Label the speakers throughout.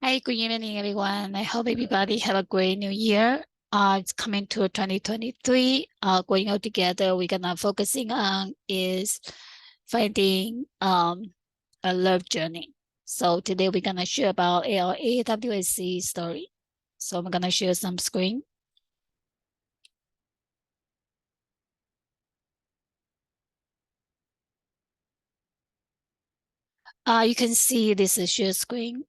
Speaker 1: Hi, good evening, everyone. I hope everybody have a great new year. It's coming to 2023. Going out together, we're gonna focusing on is finding a love journey. So today we're gonna share about our AAWSC story. So I'm gonna share some screen. You can see this is share screen.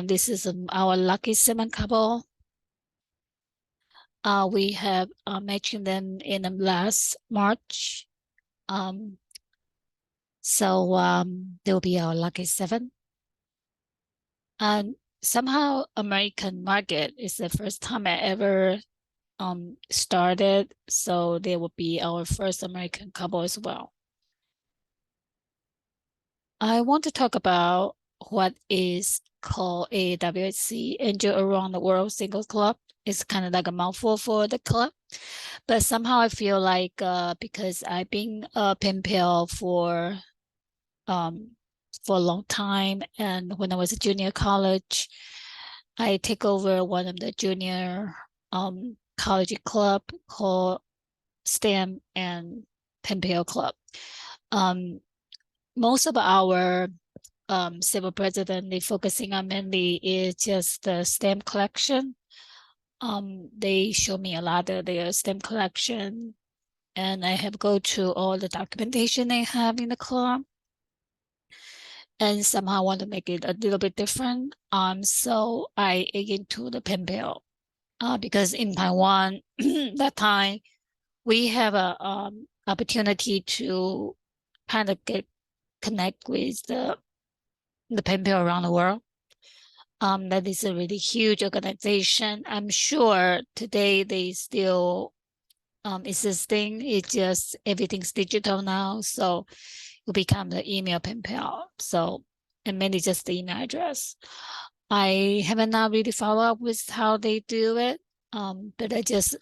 Speaker 1: This is our lucky seven couple. We have matching them in the last March. Um, So they'll be our lucky seven. And somehow American market is the first time I ever started. So they will be our first American couple as well. I want to talk about what is called AAWSC, Angel Around the World Singles Club. It's kind of like a mouthful for the club. But somehow I feel like because I've been a pen pal um, for a long time. And when I was a junior college, I take over one of the junior college club called STEM and Penpale Club. Um, Most of our civil president, they focusing on mainly is just the STEM collection. They show me a lot of their STEM collection, and I have go through all the documentation they have in the club. And somehow want to make it a little bit different. So I ate into the pen pal because in Taiwan that time we have a opportunity to kind of get connect with the pen pal around the world. That is a really huge organization. I'm sure today they still existing. It's just everything's digital now, so will become the email pen pal. So, and mainly just the email address. I haven't not really follow up with how they do it, but I just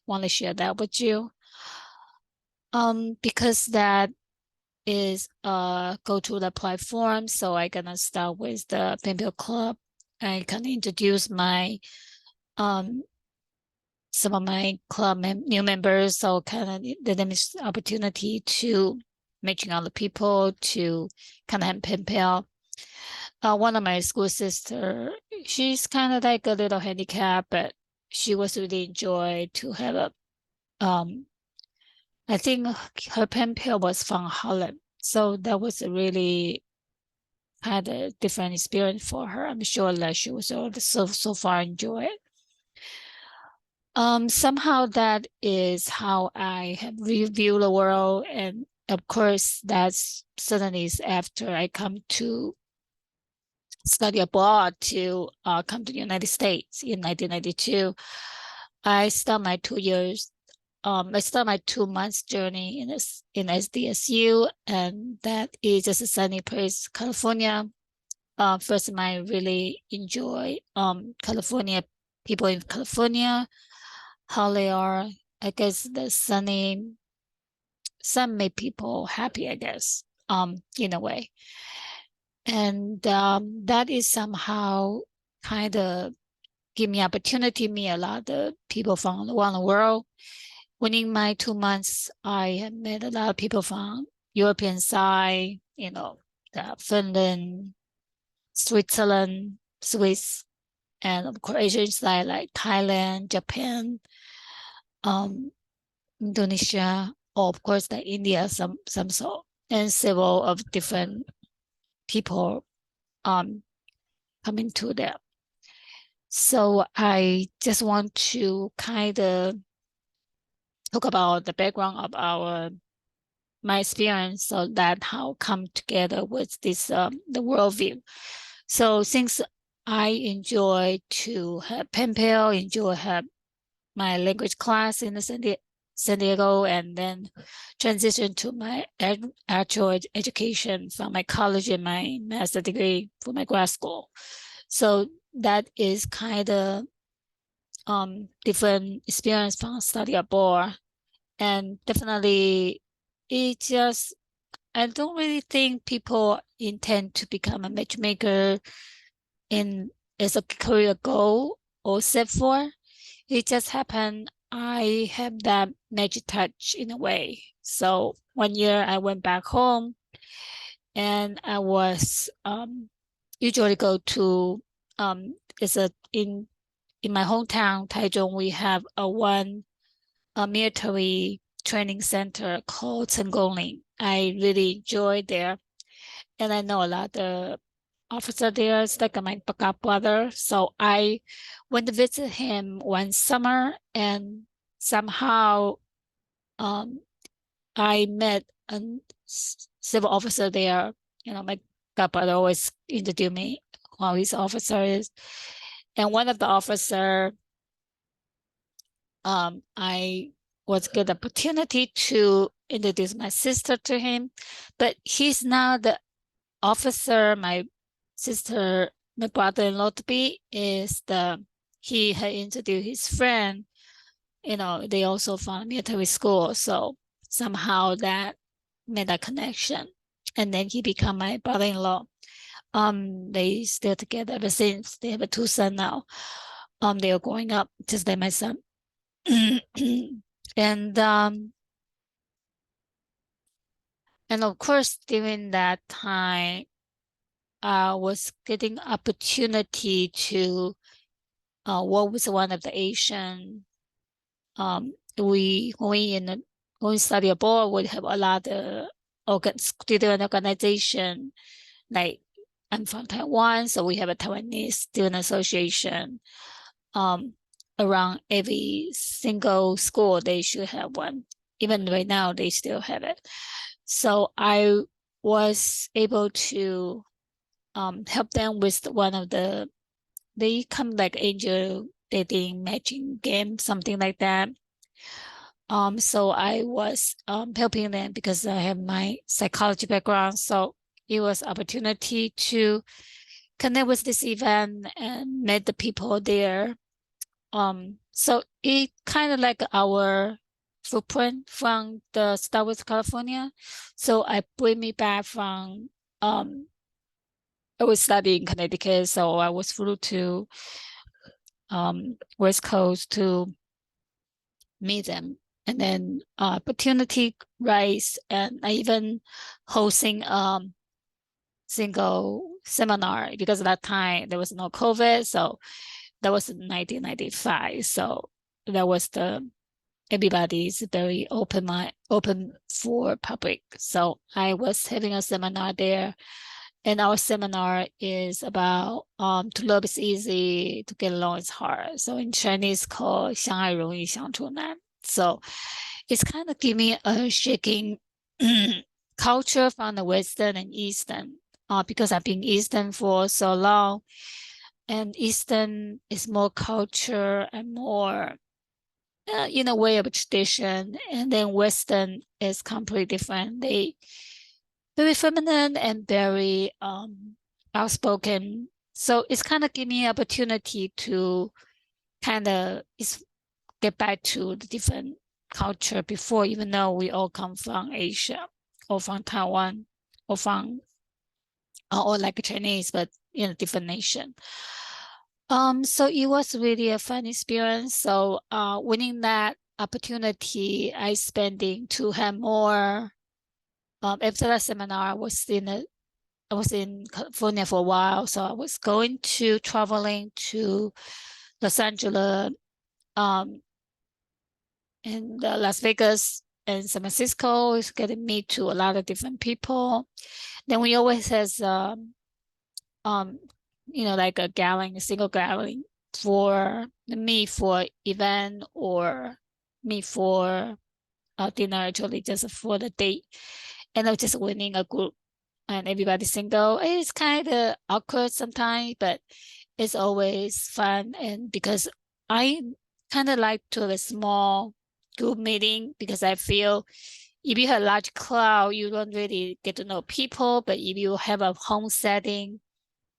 Speaker 1: want to share that with you. Because that is go to the platform, so I gonna start with the pen pal club. I can introduce my um some of my club new members, so kind of the them is opportunity to meeting other people to kind of have pen pal. One of my school sister, she's kind of like a little handicapped, but she was really enjoy to have a I think her pen pal was from Holland, so that was a really had a different experience for her. I'm sure that she was so far enjoy it. Somehow that is how I have reviewed the world. And of course, that's certainly is after I come to study abroad to come to the United States in 1992. I start my 2 years. I start my 2 months journey in SDSU, and that is just a sunny place, California. First time I really enjoy California, people in California, how they are. I guess the sunny sun make people happy, I guess, in a way. And that is somehow kind of give me opportunity, me a lot of people from around the world. Within my 2 months, I have met a lot of people from European side, Finland, Switzerland, Swiss, and of course Asian side like Thailand, Japan, um, Indonesia, or of course like India, some so, and several of different people um coming to there. So I just want to kind of talk about the background of our my experience, so that how come together with this the worldview. So since I enjoy to have pen pal, enjoy have my language class in the San Diego, and then transition to my actual education from my college and my master degree for my grad school. So that is kind of different experience from study abroad, and definitely it just I don't really think people intend to become a matchmaker in as a career goal or set for. It just happened I have that magic touch in a way. So one year I went back home and I was usually go to it's a in my hometown, Taichung, we have a military training center called Cengongling. I really enjoyed there, and I know a lot of officer there. It's like my backup brother. So I went to visit him one summer, and somehow um, I met a civil officer there. You know, my backup brother always introduced me who his officer is, and one of the officer, I was good opportunity to introduce my sister to him, but he's now the officer. My sister, my brother-in-law to be is he had introduced his friend. You know, they also from military school, so somehow that made a connection, and then he become my brother-in-law. They still together ever since. They have two sons now. They are growing up just like my son. and and of course during that time I was getting opportunity to work with one of the Asian we when we study abroad we have a lot of student organization, like I'm from Taiwan, so we have a Taiwanese student association. um Around every single school they should have one. Even right now they still have it. So I was able to help them with one of they come like angel dating matching game, something like that. So I was helping them because I have my psychology background. So it was opportunity to connect with this event and met the people there. So it kind of like our footprint from the start with California. So I bring me back from I was studying in Connecticut, so I was flew to West Coast to meet them. And then opportunity rise, and I even hosting single seminar because at that time there was no COVID. So that was in 1995. So that was everybody's very open for public. So I was having a seminar there, and our seminar is about to love is easy, to get along is hard. So in Chinese called 相爱容易相处难. So it's kind of giving a shaking culture from the Western and Eastern, because I've been Eastern for so long, and Eastern is more culture and more in a way of tradition, and then Western is completely different. They very feminine and very outspoken. So it's kind of giving me opportunity to kind of get back to the different culture before, even though we all come from Asia or from Taiwan or from or like Chinese, but in a different nation. So it was really a fun experience. So winning that opportunity, I spending to have more. After that seminar, I was in California for a while, so I was going to traveling to Los Angeles, and Las Vegas and San Francisco. Is getting me to a lot of different people. Then we always has um like a single gathering for me for event or me for dinner, actually just for the date. And I'm just winning a group and everybody single. It's kind of awkward sometimes, but it's always fun. And because I kind of like to have a small group meeting, because I feel if you have a large crowd, you don't really get to know people. But if you have a home setting,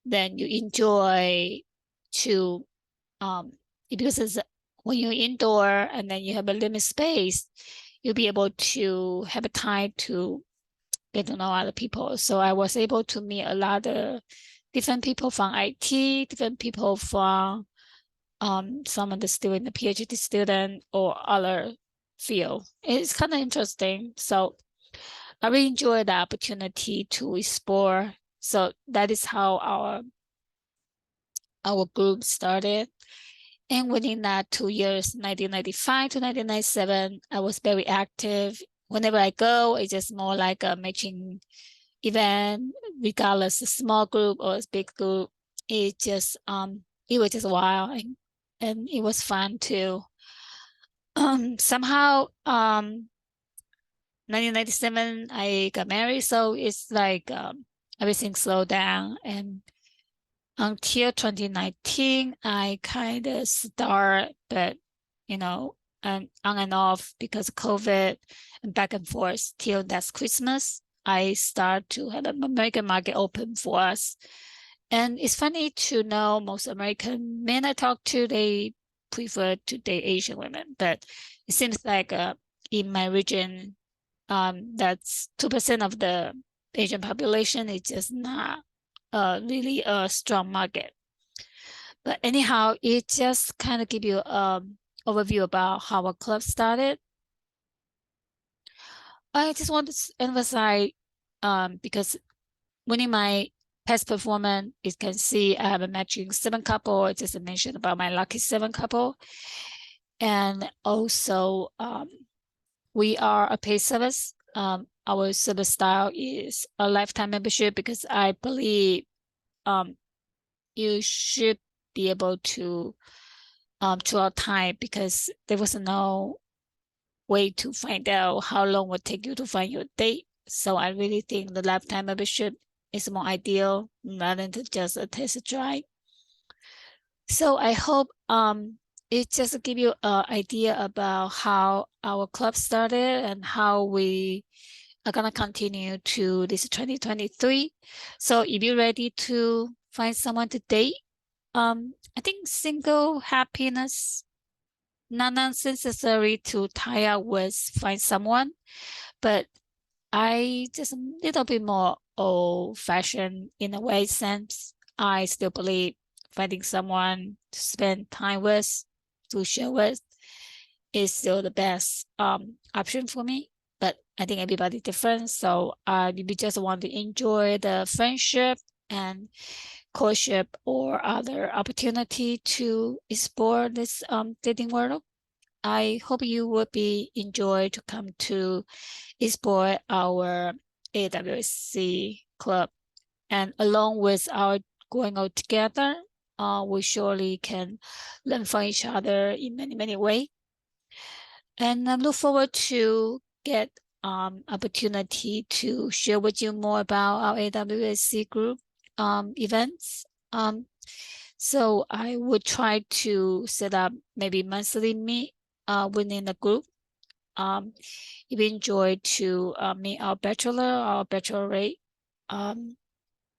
Speaker 1: then you enjoy to because it's when you're indoor and then you have a limited space, you'll be able to have a time to get to know other people. So I was able to meet a lot of different people from IT, different people from some of the student, the PhD student or other field. It's kind of interesting. So I really enjoy the opportunity to explore. So that is how our group started. And within that 2 years, 1995 to 1997, I was very active. Whenever I go, it's just more like a matching event, regardless a small group or a big group. It was just wild and it was fun too. Somehow 1997 I got married, so it's like everything slowed down, and until 2019 I kind of start, but and on and off because of COVID and back and forth till that's Christmas. I start to have the American market open for us. And it's funny to know most American men I talk to, they prefer to date Asian women, but it seems like in my region, that's 2% of the Asian population. It's just not really a strong market. But anyhow, it just kind of give you overview about how our club started. I just want to emphasize because winning my past performance, you can see I have a matching 7 couple. I just mentioned about my lucky 7 couple. And also we are a paid service. Our service style is a lifetime membership because I believe you should be able to our time, because there was no way to find out how long it would take you to find your date. So I really think the lifetime membership is more ideal rather than just a test drive. So I hope it just give you an idea about how our club started and how we are gonna continue to this 2023. So if you're ready to find someone to date, I think single happiness, not necessary to tie up with find someone, but I just a little bit more old-fashioned in a way sense. I still believe finding someone to spend time with, to share with, is still the best option for me. But I think everybody different. So if you just want to enjoy the friendship and courtship or other opportunity to explore this dating world, I hope you would be enjoy to come to explore our AAWSC club. And along with our going out together, we surely can learn from each other in many, many ways. And I look forward to get opportunity to share with you more about our AAWSC group events. So I would try to set up maybe monthly meet within the group. If you enjoy to meet our bachelor or bachelorette,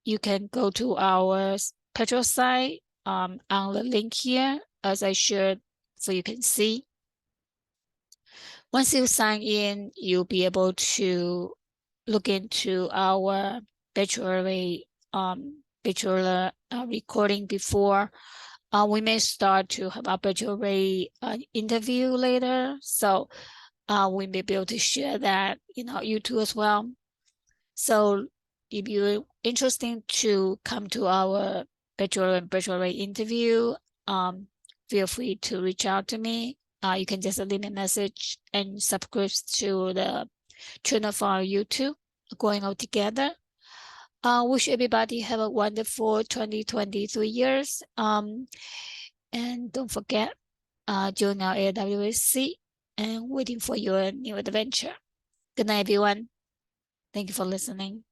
Speaker 1: you can go to our Petro site on the link here, as I shared, so you can see. Once you sign in, you'll be able to look into our bachelor recording before. We may start to have a bachelor interview later, so we may be able to share that in our YouTube as well. So if you're interested to come to our bachelor and bachelorette interview, feel free to reach out to me. You can just leave me a message and subscribe to the channel for our YouTube, Going Out Together. Wish everybody have a wonderful 2023 years. And don't forget, join our AAWSC and waiting for your new adventure. Good night, everyone. Thank you for listening.